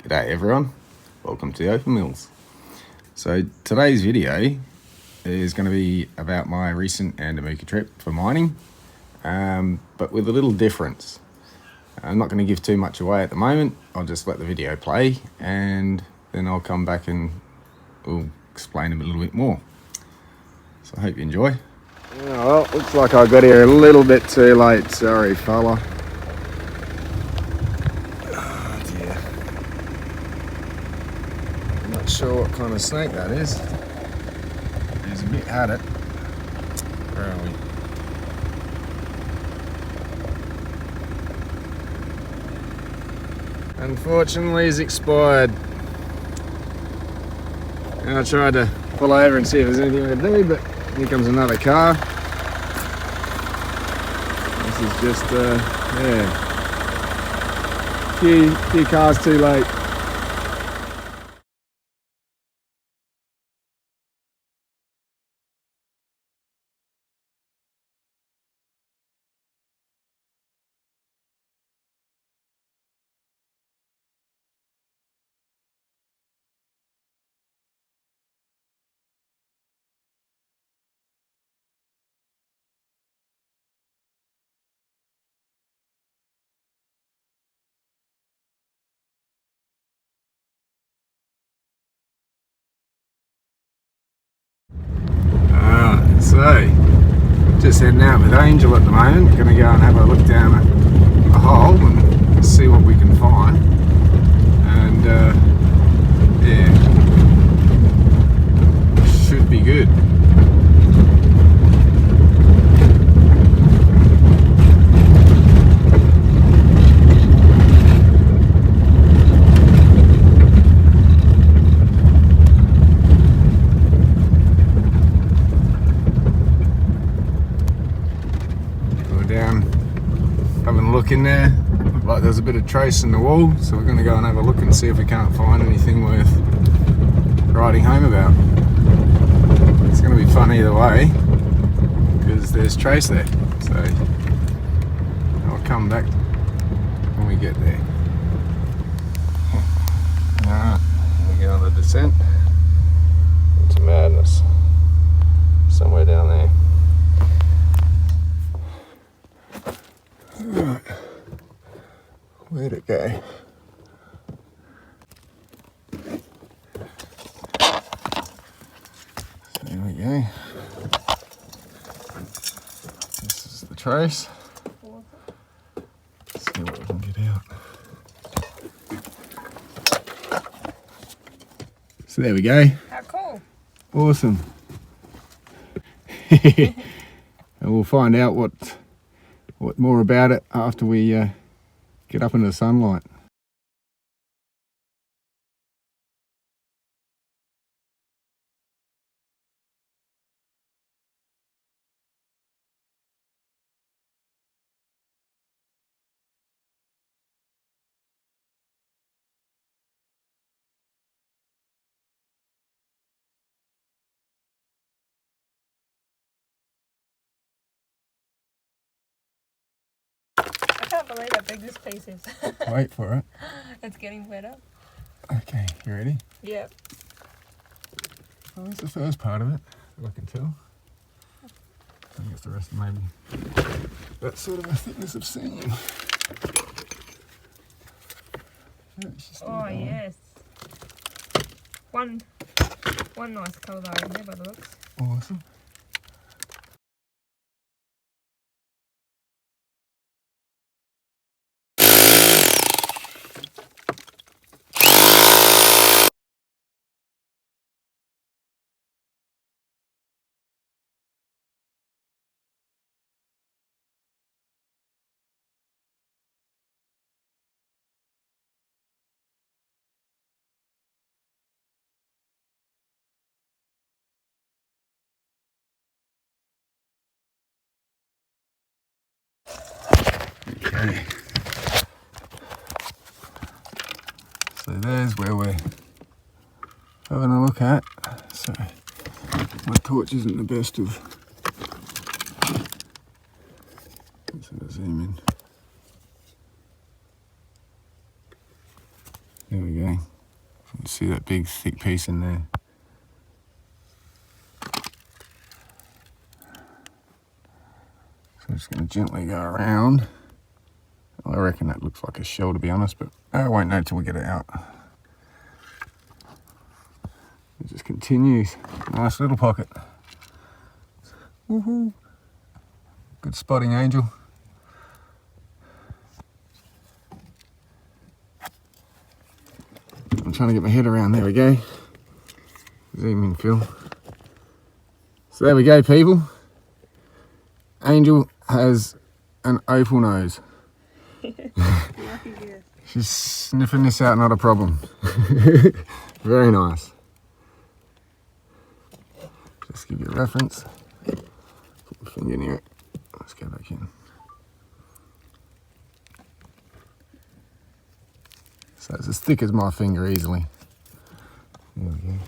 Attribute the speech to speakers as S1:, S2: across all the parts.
S1: G'day everyone, welcome to the Opal Mills. So today's video is going to be about my recent Andamooka trip for mining, but with a little difference. I'm not going to give too much away at the moment. I'll just let the video play and then I'll come back and we'll explain a little bit more. So I hope you enjoy. Well, looks like I got here a little bit too late, sorry fella. Not sure what kind of snake that is. He's a bit at it. Where are we? Unfortunately, he's expired. And I tried to pull over and see if there's anything we can do, but here comes another car. This is just, yeah, few cars too late. So, just heading out with Angel at the moment. Going to go and have a look down a hole and see what we can find. And yeah, should be good. Down, having a look in there. Looked like there's a bit of trace in the wall, so we're going to go and have a look and see if we can't find anything worth riding home about. It's going to be fun either way because there's trace there, so I'll come back when we get there. Alright, we go on the descent into madness somewhere down there. Right, where'd it go? So there we go. This is the trace. Let's see what we can get out. So there we go.
S2: How cool.
S1: Awesome. And we'll find out what more about it after we get up into the sunlight.
S2: I can't believe how big this piece is.
S1: Wait for it.
S2: It's getting better.
S1: Okay, you ready?
S2: Yep.
S1: Well, that's the first part of it, I can tell. I guess the rest maybe that sort of a thickness of seam.
S2: Oh yes. One nice colour though in there by the looks.
S1: Awesome. Okay. So there's where we're having a look at. So my torch isn't the best of. Let's zoom in. There we go. see that big thick piece in there. So I'm just going to gently go around. I reckon that looks like a shell, to be honest, but I won't know till we get it out. It just continues. Nice little pocket. Woohoo! Good spotting, Angel. I'm trying to get my head around. There we go. Zoom in, Phil. So there we go, people. Angel has an opal nose. She's sniffing this out, not a problem. Very nice. Just give you a reference. Put my finger near it. Let's go back in. So it's as thick as my finger easily. There we go.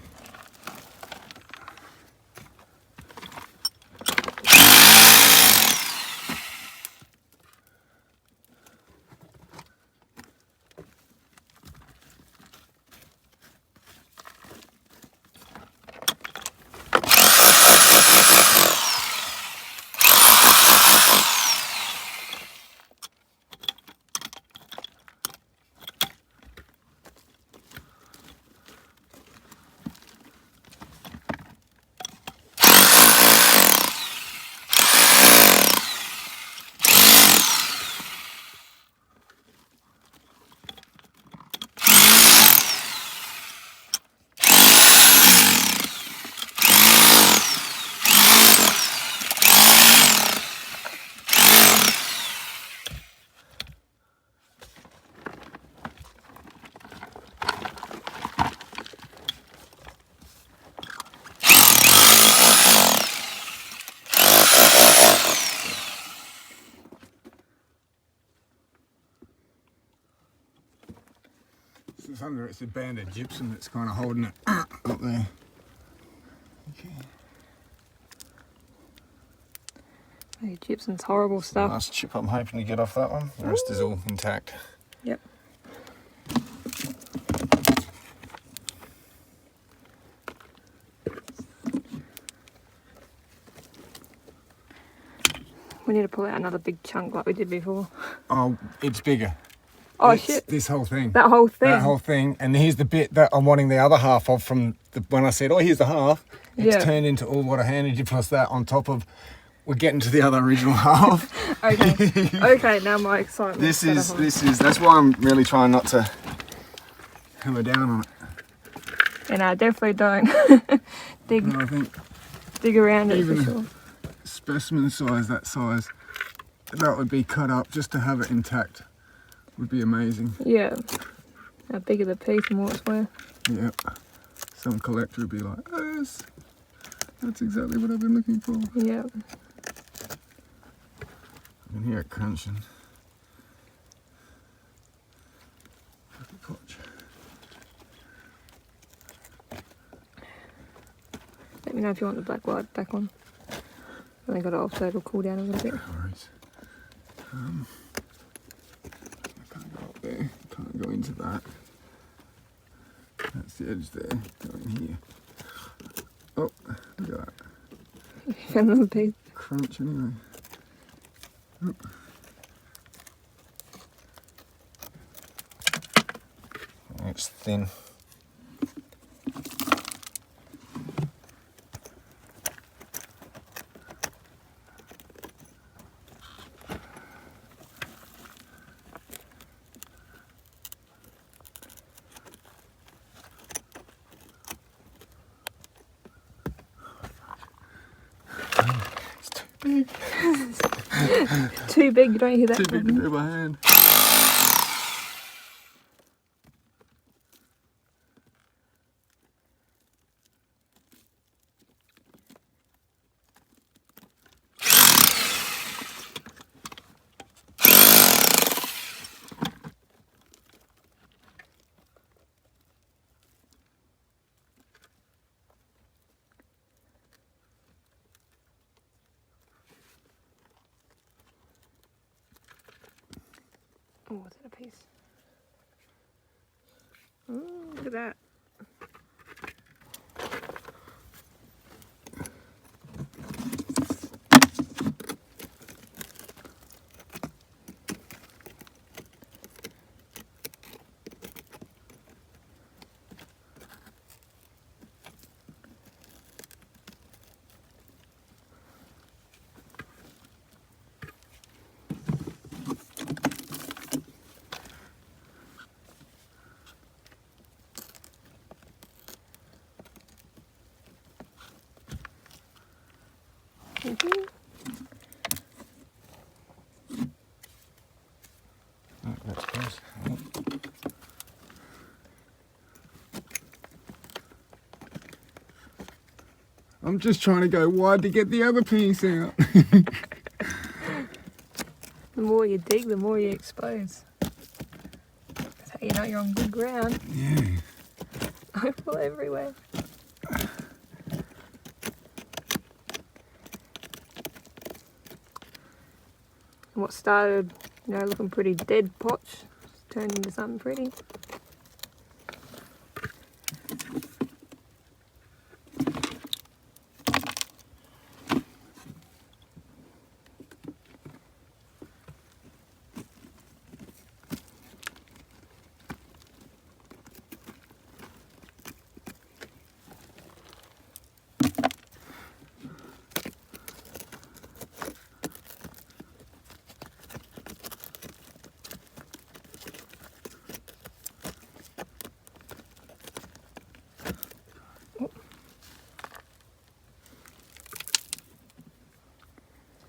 S1: It's under it's a band of gypsum that's kind of holding it up there. Okay.
S2: Hey, gypsum's horrible stuff.
S1: Nice chip I'm hoping to get off that one. The rest is all intact.
S2: Yep. We need to pull out another big chunk like we did before.
S1: Oh, it's bigger.
S2: Oh,
S1: it's
S2: shit.
S1: This whole thing.
S2: That whole thing?
S1: That whole thing. And here's the bit that I'm wanting the other half of from when I said, oh, here's the half. It's turned into all what I handed you plus that on top of, we're getting to the other original half.
S2: Okay. Okay, now my excitement.
S1: This is, that's why I'm really trying not to hammer down on it.
S2: And I definitely don't dig,
S1: But I think
S2: dig around it
S1: even
S2: for sure.
S1: specimen size, that size, that would be cut up just to have it intact. Would be amazing.
S2: Yeah. How bigger the piece and more it's worth.
S1: Yeah. Some collector would be like, yes, that's exactly what I've been looking for.
S2: Yeah.
S1: I can hear it crunching. Potch.
S2: Let me know if you want the black light back on. I think I got it off so it'll cool down a little bit.
S1: No worries. I can't go up there. Can't go into that. That's the edge there. Go in here. Oh, look at that.
S2: You found another piece.
S1: Crunch anyway. Oh. It's thin.
S2: Too big, you don't hear that.
S1: Too big to do by hand.
S2: Oh, is that a piece? Oh, look at that.
S1: I'm just trying to go wide to get the other piece out.
S2: The more you dig, the more you expose. That's how you know you're on good ground.
S1: Yeah.
S2: Opal everywhere. What started, looking pretty dead potch turned into something pretty.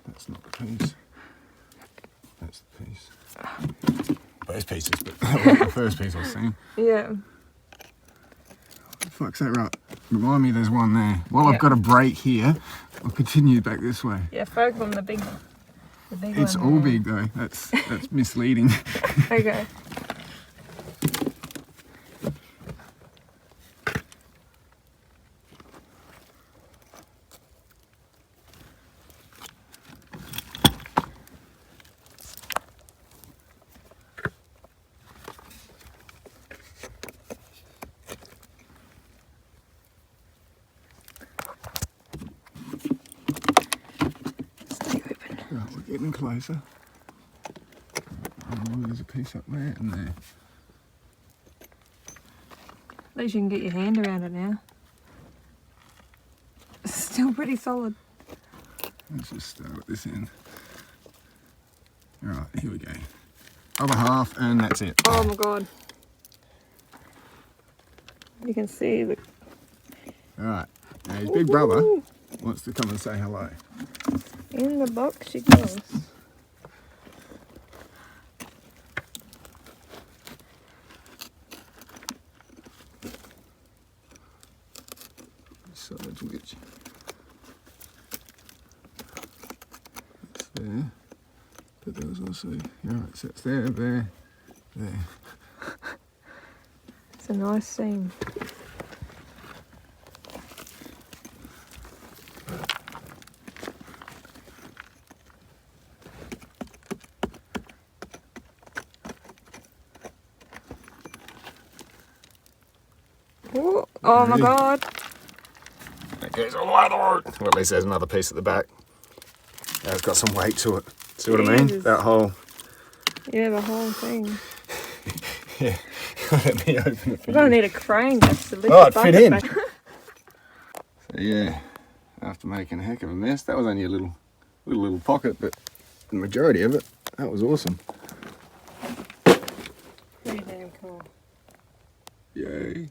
S1: That's not the piece. That's the piece. Both pieces, but that was the first piece I was seeing.
S2: Yeah.
S1: Fuck's that, right? Remind me there's one there. Well,
S2: Yeah.
S1: I've got a break here. I'll continue back this way.
S2: Yeah, focus on the big
S1: It's
S2: one
S1: all
S2: there.
S1: big though. That's misleading.
S2: Okay. Stay open.
S1: Right, we're getting closer. Oh, there's a piece up there and there.
S2: At least you can get your hand around it now. It's still pretty solid.
S1: Let's just start at this end. Alright, here we go. Other half and that's it.
S2: Oh my god. You can see the...
S1: Alright, now his big brother wants to come and say hello.
S2: In the box she goes.
S1: Solid which. That's there. But there was also, alright, so it's there, there.
S2: It's a nice seam. Ooh, oh my
S1: Ready?
S2: god.
S1: That goes all the way through. Well, at least there's another piece at the back. It's got some weight to it. See what I mean?
S2: Jesus.
S1: That whole...
S2: Yeah, the whole thing.
S1: Yeah, let me open it for
S2: We're gonna
S1: you.
S2: need a crane just to lift
S1: Oh,
S2: the
S1: it fit
S2: bucket
S1: in.
S2: back.
S1: So yeah, after making a heck of a mess, that was only a little pocket, but the majority of it, that was awesome.
S2: Pretty damn cool.
S1: Yay.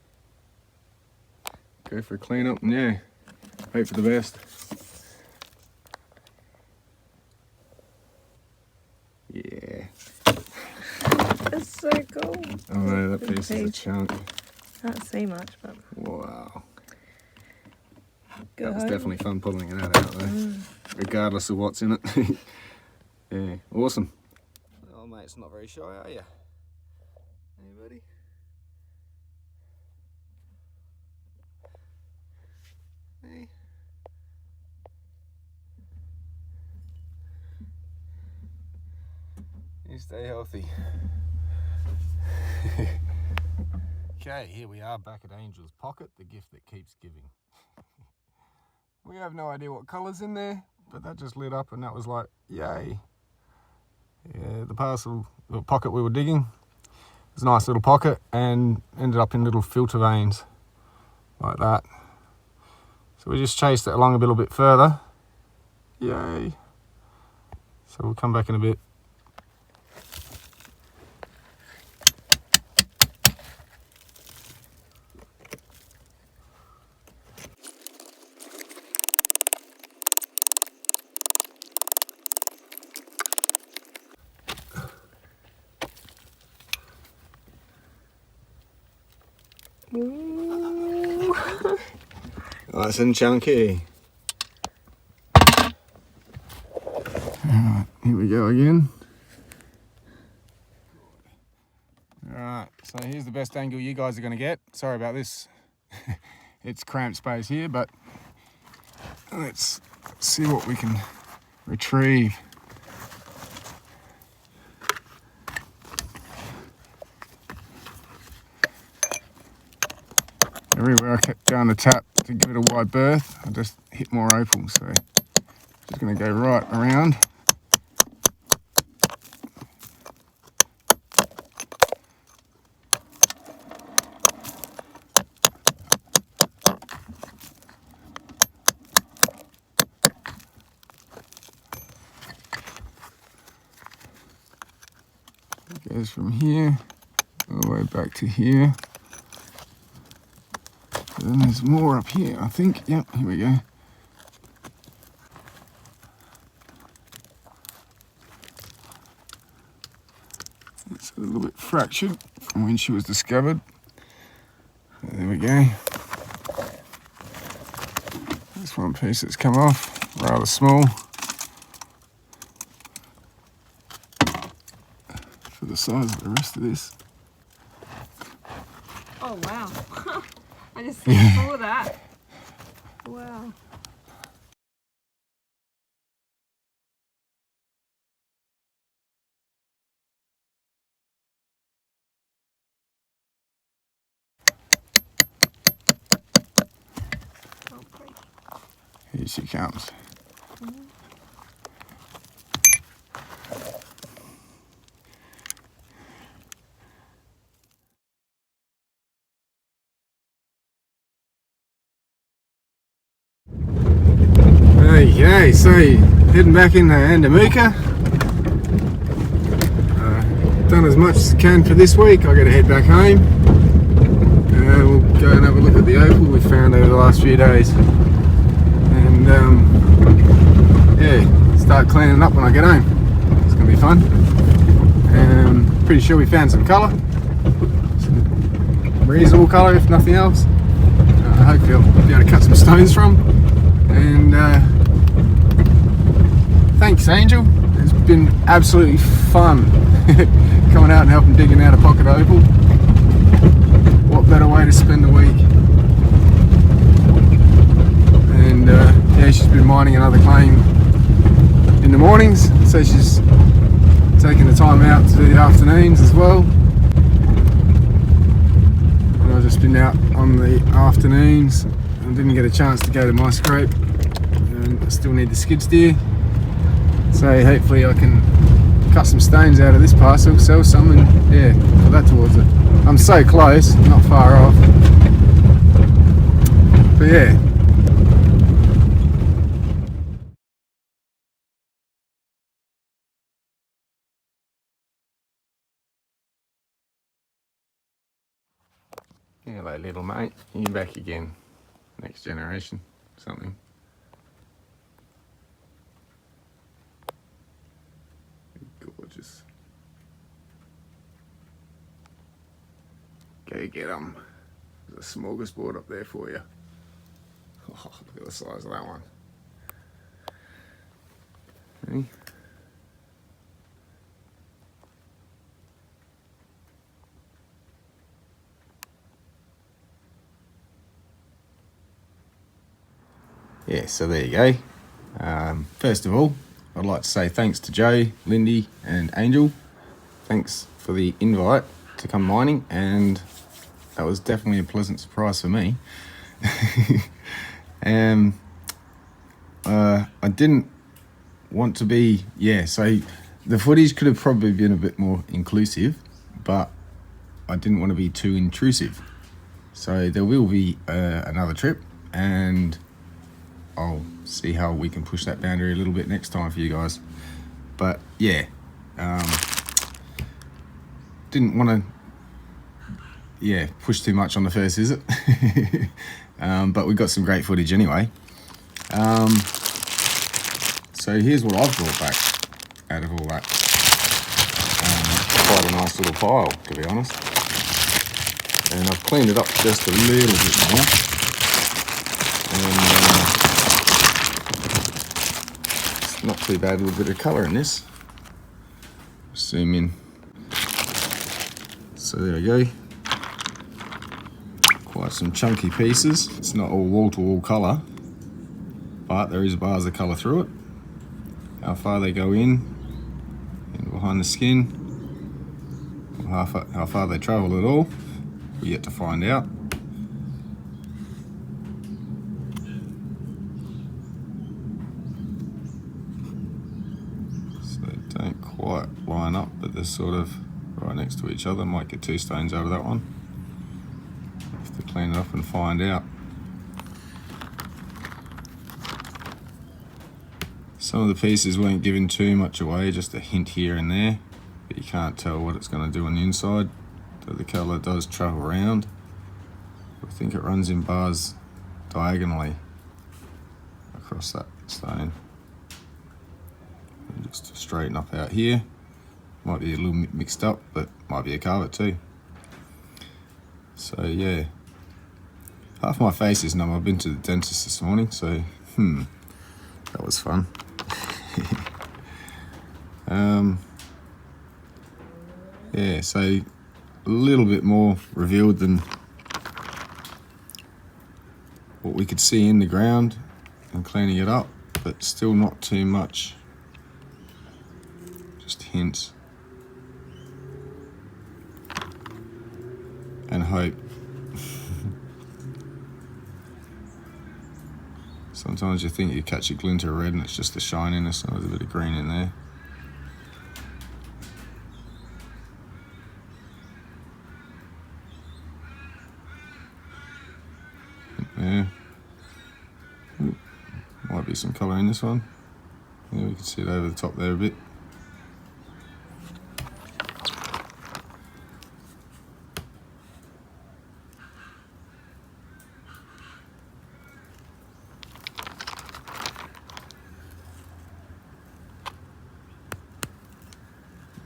S1: Go for a clean up and yeah, hope for the best. Yeah.
S2: That's so cool.
S1: Oh no, that
S2: Big
S1: piece is a
S2: piece.
S1: chunk.
S2: Can't see much, but
S1: Wow.
S2: go
S1: That was
S2: home.
S1: definitely fun pulling it out though, regardless of what's in it. Yeah, awesome. Oh mate, it's not very shy, are you? Hey buddy? Hey. You stay healthy. Okay, here we are back at Angel's Pocket, the gift that keeps giving. We have no idea what colour's in there, but that just lit up and that was like, yay. Yeah, the pocket we were digging was a nice little pocket and ended up in little filter veins like that. So we just chased it along a little bit further. Yay. So we'll come back in a bit.
S2: Ooh.
S1: Nice and chunky. we go again. Alright, so here's the best angle you guys are going to get. Sorry about this. It's cramped space here, but let's see what we can retrieve. Everywhere I kept going to tap to give it a wide berth, I just hit more opal, so just going to go right around. It goes from here all the way back to here. Then there's more up here, I think. Yep, here we go. It's a little bit fractured from when she was discovered. There we go. There's one piece that's come off, rather small. For the size of the rest of this.
S2: Oh wow. I just saw that. Wow. Oh, great.
S1: Here she comes. Okay, so heading back into Andamooka. Done as much as I can for this week. I got to head back home. We'll go and have a look at the opal we found over the last few days. And yeah, start cleaning up when I get home. It's going to be fun. Pretty sure we found some colour. Some reasonable colour if nothing else. Hopefully I'll be able to cut some stones from. And thanks, Angel. It's been absolutely fun coming out and helping digging out a pocket opal. What better way to spend the week? And yeah, she's been mining another claim in the mornings, so she's taking the time out to do the afternoons as well. And I've just been out on the afternoons and didn't get a chance to go to my scrape. And I still need the skid steer. So hopefully I can cut some stones out of this parcel, sell some, and yeah, put that towards it. I'm so close, not far off. But yeah. Hello little mate, you back again. Next generation, something. Gorgeous. Go get them. There's a smorgasbord up there for you. Oh, look at the size of that one. Hey. Yeah, so there you go. First of all, I'd like to say thanks to Joe, Lindy and Angel. Thanks for the invite to come mining, and that was definitely a pleasant surprise for me. I didn't want to be, so the footage could have probably been a bit more inclusive, but I didn't want to be too intrusive. So there will be another trip, and I'll see how we can push that boundary a little bit next time for you guys. But yeah, didn't want to push too much on the first visit. But we got some great footage anyway. So here's what I've brought back out of all that. Quite a nice little pile, to be honest. And I've cleaned it up just a little bit more. And it's not too bad with a bit of colour in this. zoom in. So there we go. Quite some chunky pieces. It's not all wall-to-wall colour, but there is bars of colour through it. How far they go in and behind the skin, or how far they travel at all, we yet to find out. So they don't quite line up, but they're sort of right next to each other. Might get 2 stones out of that one. Have to clean it up and find out. Some of the pieces weren't giving too much away, just a hint here and there, but you can't tell what it's going to do on the inside. So the colour does travel around. I think it runs in bars diagonally across that stone. And just to straighten up out here. Might be a little mixed up, but might be a carver too. So yeah, half my face is numb. I've been to the dentist this morning, so that was fun. Yeah, so a little bit more revealed than what we could see in the ground and cleaning it up, but still not too much, just hints and hope. Sometimes you think you catch a glint of red and it's just the shininess and there's a bit of green in there. Yeah. Ooh, might be some colour in this one. Yeah, we can see it over the top there a bit.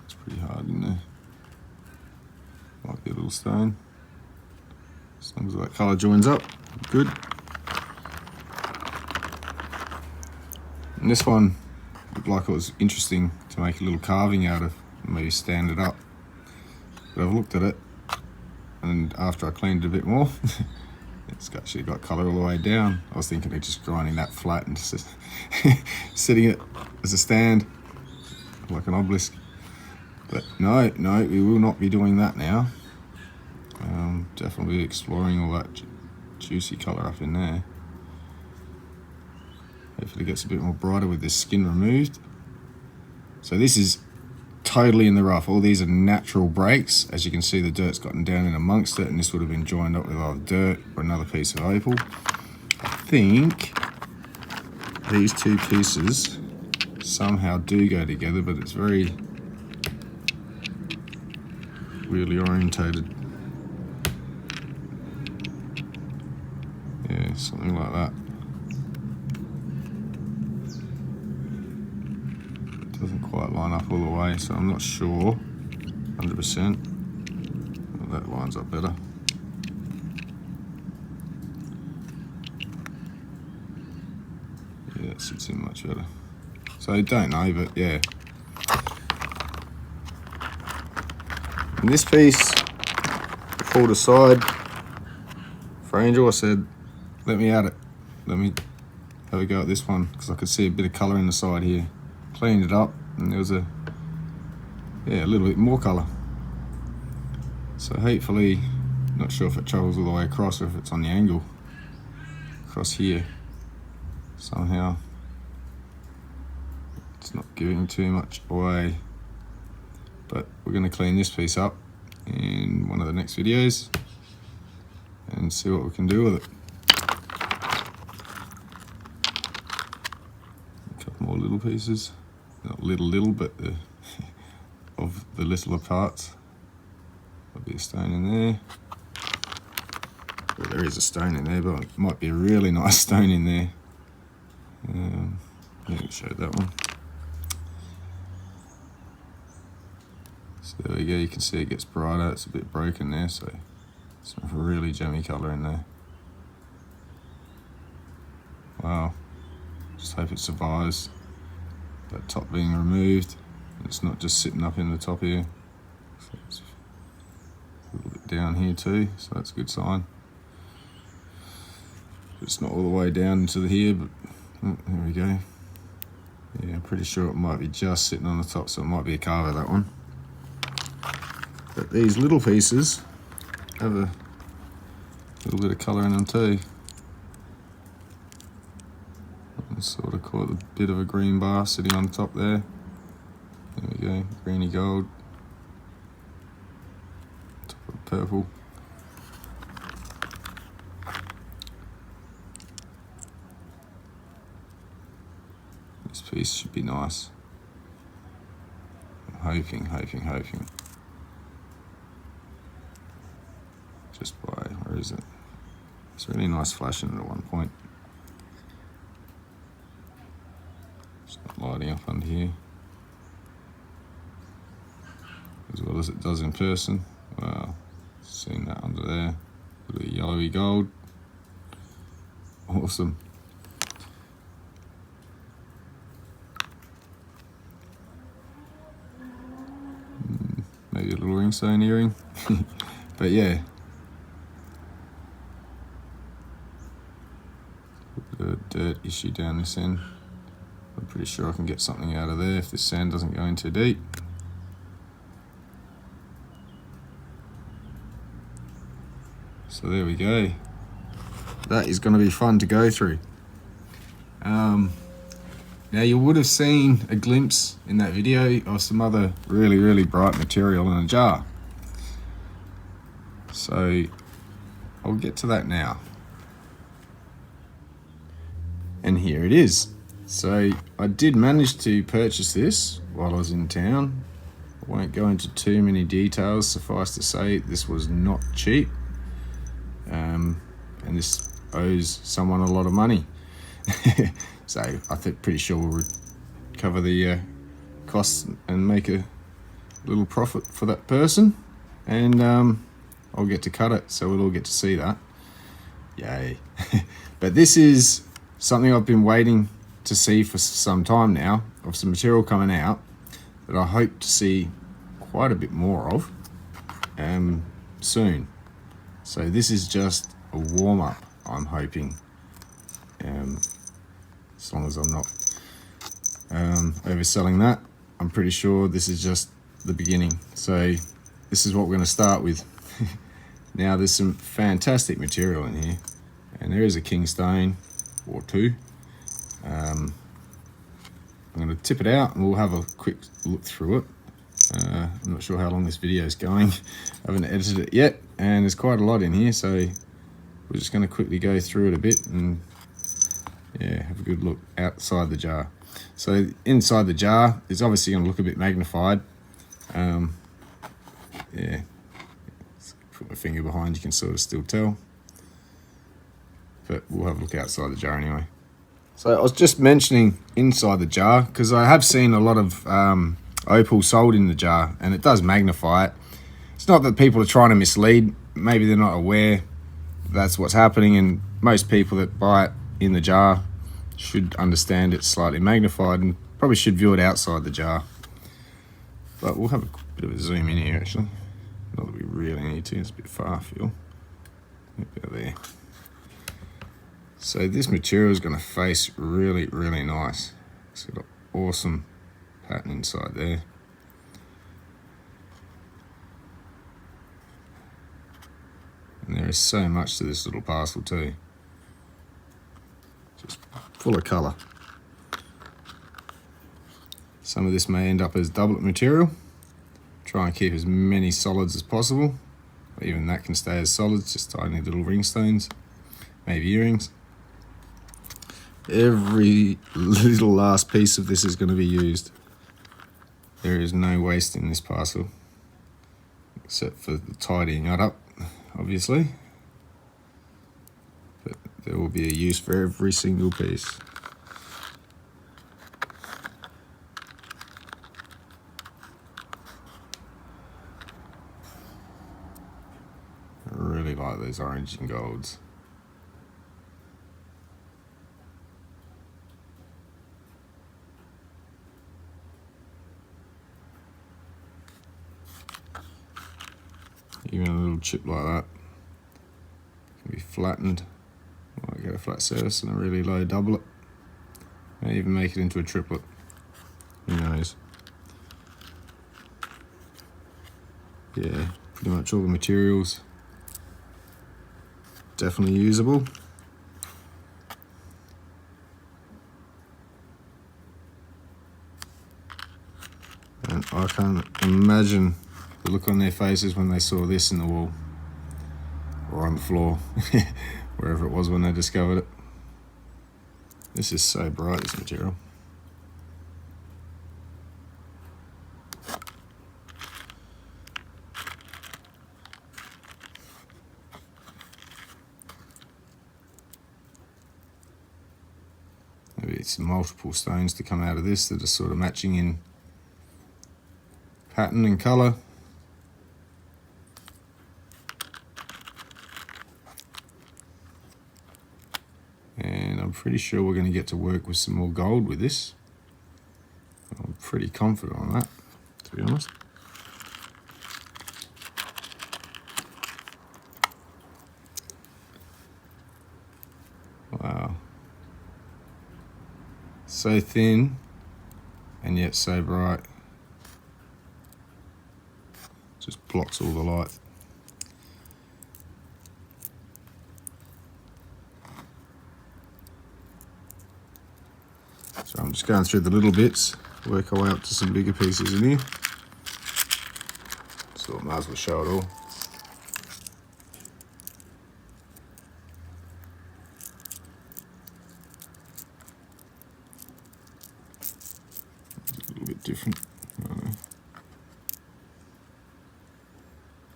S1: It's pretty hard in there. Might be a little stone. As long as that colour joins up, good. And this one looked like it was interesting to make a little carving out of, maybe stand it up. But I've looked at it, and after I cleaned it a bit more, it's actually got colour all the way down. I was thinking of just grinding that flat and just sitting it as a stand, like an obelisk. But no, we will not be doing that now. Definitely exploring all that juicy colour up in there. Hopefully it gets a bit more brighter with this skin removed. So this is totally in the rough. All these are natural breaks. As you can see, the dirt's gotten down in amongst it, and this would have been joined up with either dirt or another piece of opal. I think these 2 pieces somehow do go together, but it's very weirdly orientated. Yeah, something like that. It doesn't quite line up all the way, so I'm not sure 100%. Well, that lines up better. Yeah, it sits in much better. So I don't know, but yeah. And this piece, I pulled aside for Angel. I said, let me at it. Let me have a go at this one, because I could see a bit of colour in the side here. Cleaned it up, and there was a little bit more colour. So hopefully, not sure if it travels all the way across or if it's on the angle across here. Somehow it's not giving too much away, but we're going to clean this piece up in one of the next videos and see what we can do with it. A couple more little pieces, not little, but of the littler parts. There'll be a stone in there. Well, there is a stone in there, but it might be a really nice stone in there. Yeah, we showed that one. So there we go, you can see it gets brighter. It's a bit broken there, so some really gemmy colour in there. Wow, just hope it survives that top being removed. It's not just sitting up in the top here. So it's a little bit down here too, so that's a good sign. It's not all the way down to here, but oh, there we go. Yeah, I'm pretty sure it might be just sitting on the top, so it might be a carver, that one. But these little pieces have a little bit of colour in them too. I sort of caught a bit of a green bar sitting on top there. There we go, greeny gold. Top of purple. This piece should be nice. I'm hoping. Just by, where is it? It's really nice flashing at one point. It's not lighting up under here as well as it does in person. Wow, seen that under there. A bit of yellowy gold. Awesome. Maybe a little ringstone earring. But yeah. A dirt issue down this end. I'm pretty sure I can get something out of there if this sand doesn't go in too deep. So there we go. That is going to be fun to go through. Now you would have seen a glimpse in that video of some other really bright material in a jar. So I'll get to that now. And here it is. So I did manage to purchase this while I was in town. I won't go into too many details. Suffice to say, this was not cheap. And this owes someone a lot of money. So I think pretty sure we'll recover the costs and make a little profit for that person. And I'll get to cut it, so we'll all get to see that. Yay. But this is something I've been waiting to see for some time now, of some material coming out that I hope to see quite a bit more of soon. So this is just a warm-up, I'm hoping, as long as I'm not overselling that. I'm pretty sure this is just the beginning. So this is what we're going to start with. Now there's some fantastic material in here, and there is a king stone or two. I'm going to tip it out and we'll have a quick look through it. I'm not sure how long this video is going. I haven't edited it yet, and there's quite a lot in here, so we're just going to quickly go through it a bit and yeah, have a good look outside the jar. So inside the jar, it's obviously going to look a bit magnified. Yeah, put my finger behind, you can sort of still tell. But we'll have a look outside the jar anyway. So I was just mentioning inside the jar, because I have seen a lot of opal sold in the jar, and it does magnify it. It's not that people are trying to mislead. Maybe they're not aware that's what's happening, and most people that buy it in the jar should understand it's slightly magnified and probably should view it outside the jar. But we'll have a bit of a zoom in here actually. Not that we really need to, it's a bit far, I feel. About there. So this material is going to face really nice. It's got an awesome pattern inside there. And there is so much to this little parcel too. Just full of colour. Some of this may end up as doublet material. Try and keep as many solids as possible. Even that can stay as solids, just tiny little ringstones, maybe earrings. Every little last piece of this is going to be used. There is no waste in this parcel, except for the tidying it up, obviously. But there will be a use for every single piece. I really like those orange and golds. Even a little chip like that can be flattened. Might get a flat surface and a really low doublet. May even make it into a triplet. Who knows? Yeah, pretty much all the materials definitely usable. And I can't imagine the look on their faces when they saw this in the wall or on the floor, wherever it was when they discovered it. This is so bright, this material. Maybe it's multiple stones to come out of this that are sort of matching in pattern and colour. And I'm pretty sure we're going to get to work with some more gold with this. I'm pretty confident on that, to be honest. Wow. So thin and yet so bright. Just blocks all the light. So I'm just going through the little bits, work our way up to some bigger pieces in here. So I might as well show it all. A little bit different. I don't know.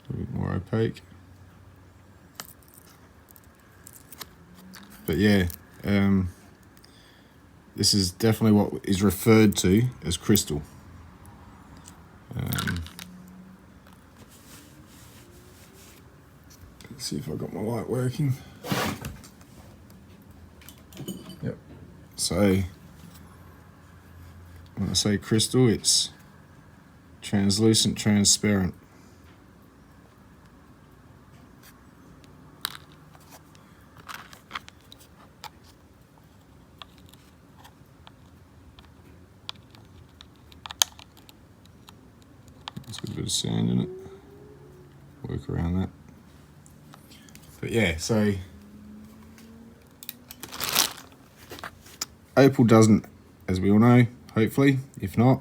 S1: A little bit more opaque. But yeah, this is definitely what is referred to as crystal. Let's see if I've got my light working. Yep. So when I say crystal, it's translucent, transparent. There's got a bit of sand in it. Work around that. But yeah, so Opal doesn't, as we all know, hopefully, if not,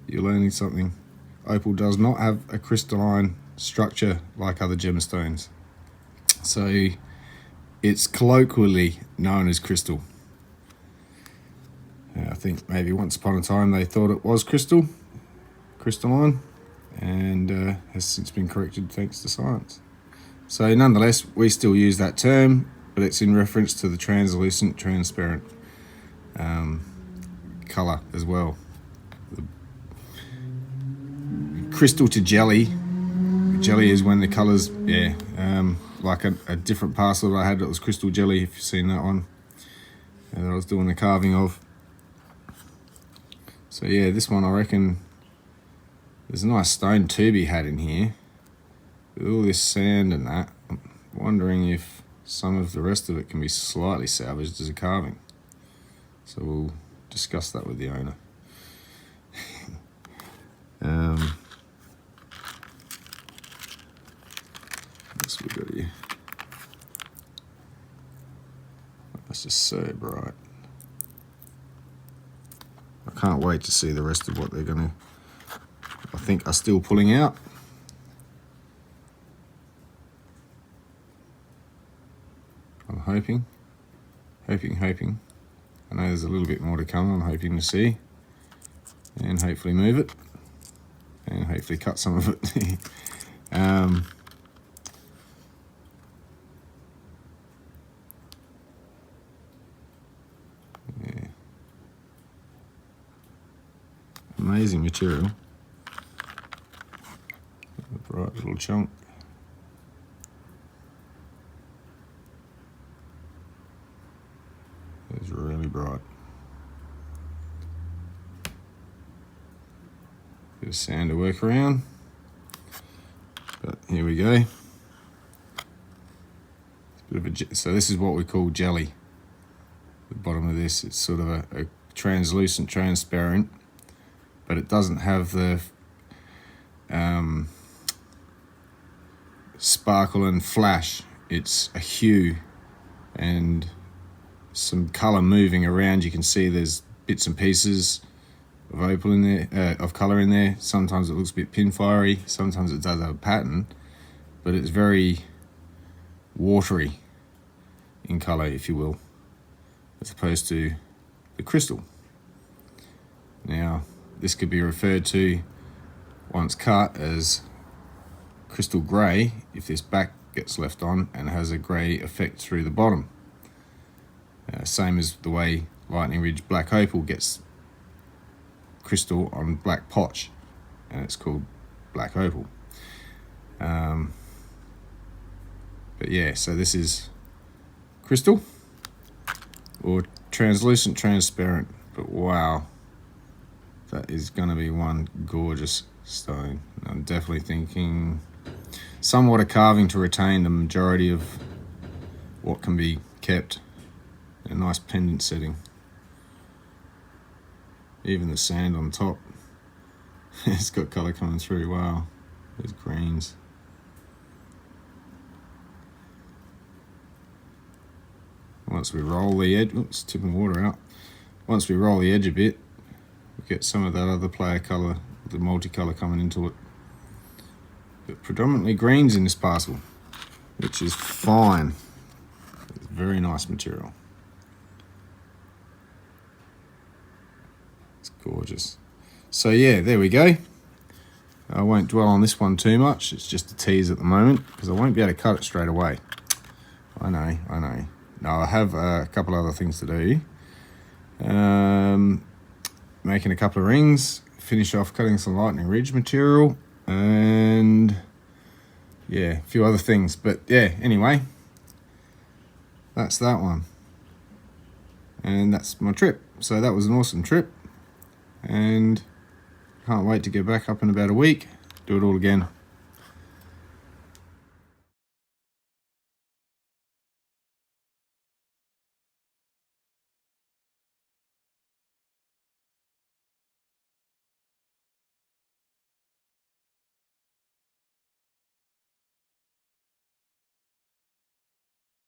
S1: you're learning something. Opal does not have a crystalline structure like other gemstones. So it's colloquially known as crystal. I think maybe once upon a time they thought it was crystalline, and has since been corrected thanks to science. So nonetheless, we still use that term, but it's in reference to the translucent, transparent colour as well. The crystal to jelly. Jelly is when the colours, like a different parcel that I had that was crystal jelly, if you've seen that one, that I was doing the carving of. So yeah, this one I reckon there's a nice stone to be had in here. With all this sand and that, I'm wondering if some of the rest of it can be slightly salvaged as a carving. So we'll discuss that with the owner. What's we got here? That's just so bright. I can't wait to see the rest of what they're gonna, I think, are still pulling out. I'm hoping. I know there's a little bit more to come. I'm hoping to see, and hopefully move it, and hopefully cut some of it. Yeah. Amazing material. A bright little chunk. It's really bright. Bit of sand to work around. But here we go. So this is what we call jelly. The bottom of this, it's sort of a translucent, transparent, but it doesn't have the sparkle and flash. It's a hue and some colour moving around. You can see there's bits and pieces of opal in there, of colour in there. Sometimes it looks a bit pin-firey, sometimes it does have a pattern, but it's very watery in colour, if you will, as opposed to the crystal. Now, this could be referred to, once cut, as crystal grey if this back gets left on and has a grey effect through the bottom. Same as the way Lightning Ridge Black Opal gets crystal on black potch, and it's called Black Opal. But yeah, so this is crystal or translucent transparent, but wow, that is going to be one gorgeous stone. I'm definitely thinking somewhat a carving to retain the majority of what can be kept. A nice pendant setting. Even the sand on top, it's got colour coming through. Wow, there's greens. Once we roll the edge, oops, tipping water out. Once we roll the edge a bit, we get some of that other player colour, the multicolour coming into it. But predominantly greens in this parcel, which is fine. It's very nice material. It's gorgeous. So yeah, there we go. I won't dwell on this one too much. It's just a tease at the moment because I won't be able to cut it straight away. I know. Now I have a couple other things to do. Making a couple of rings, finish off cutting some Lightning Ridge material, and yeah, a few other things. But yeah, anyway, that's that one. And that's my trip. So that was an awesome trip. And can't wait to get back up in about a week, do it all again.